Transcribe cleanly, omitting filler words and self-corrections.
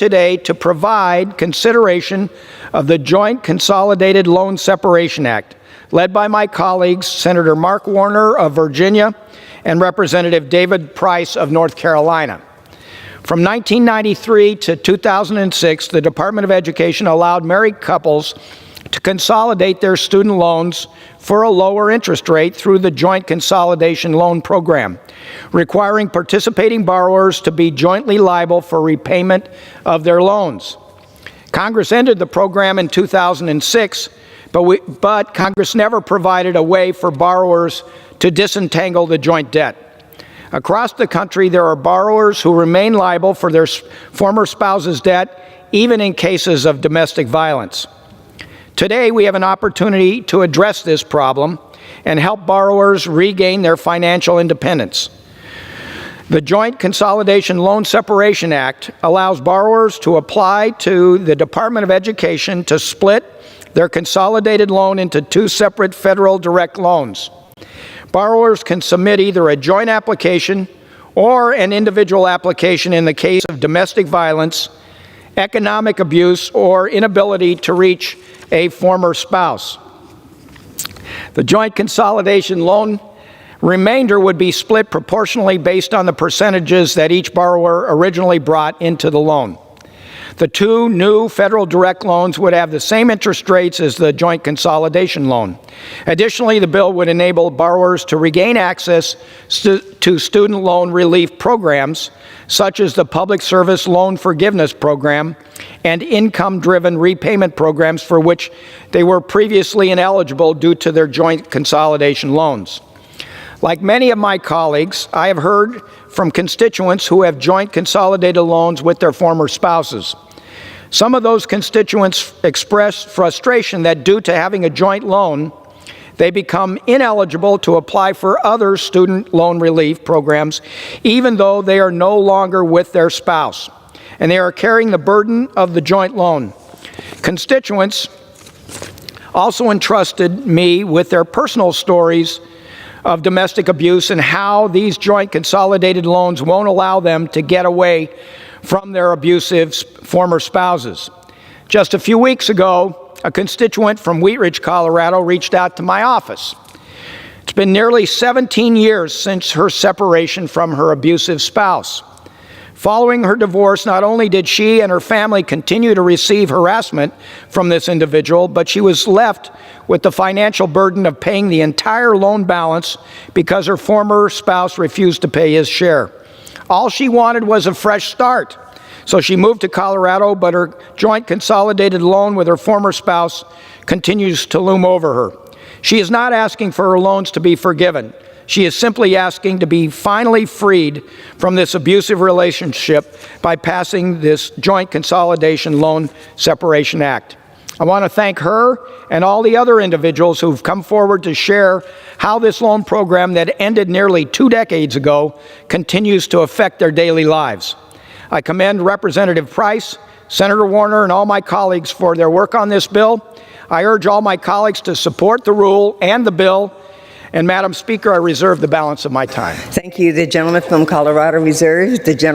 today to provide consideration of the Joint Consolidated Loan Separation Act, led by my colleagues, Senator Mark Warner of Virginia and Representative David Price of North Carolina. From 1993 to 2006, the Department of Education allowed married couples to consolidate their student loans for a lower interest rate through the Joint Consolidation Loan Program, requiring participating borrowers to be jointly liable for repayment of their loans. Congress ended the program in 2006, but Congress never provided a way for borrowers to disentangle the joint debt. Across the country, there are borrowers who remain liable for their former spouse's debt, even in cases of domestic violence. Today, we have an opportunity to address this problem and help borrowers regain their financial independence. The Joint Consolidation Loan Separation Act allows borrowers to apply to the Department of Education to split their consolidated loan into two separate federal direct loans. Borrowers can submit either a joint application or an individual application in the case of domestic violence, economic abuse, or inability to reach a former spouse. The joint consolidation loan remainder would be split proportionally based on the percentages that each borrower originally brought into the loan. The two new federal direct loans would have the same interest rates as the joint consolidation loan. Additionally, the bill would enable borrowers to regain access to student loan relief programs, such as the Public Service Loan Forgiveness Program and income-driven repayment programs for which they were previously ineligible due to their joint consolidation loans. Like many of my colleagues, I have heard from constituents who have joint consolidated loans with their former spouses. Some of those constituents express frustration that due to having a joint loan, they become ineligible to apply for other student loan relief programs, even though they are no longer with their spouse, and they are carrying the burden of the joint loan. Constituents also entrusted me with their personal stories of domestic abuse and how these joint consolidated loans won't allow them to get away from their abusive former spouses. Just a few weeks ago, a constituent from Wheat Ridge, Colorado, reached out to my office. It's been nearly 17 years since her separation from her abusive spouse. Following her divorce, not only did she and her family continue to receive harassment from this individual, but she was left with the financial burden of paying the entire loan balance because her former spouse refused to pay his share. All she wanted was a fresh start. So she moved to Colorado, but her joint consolidated loan with her former spouse continues to loom over her. She is not asking for her loans to be forgiven. She is simply asking to be finally freed from this abusive relationship by passing this Joint Consolidation Loan Separation Act. I want to thank her and all the other individuals who've come forward to share how this loan program that ended nearly 2 decades ago continues to affect their daily lives. I commend Representative Price, Senator Warner, and all my colleagues for their work on this bill. I urge all my colleagues to support the rule and the bill. And Madam Speaker, I reserve the balance of my time. Thank you. The gentleman from Colorado reserves.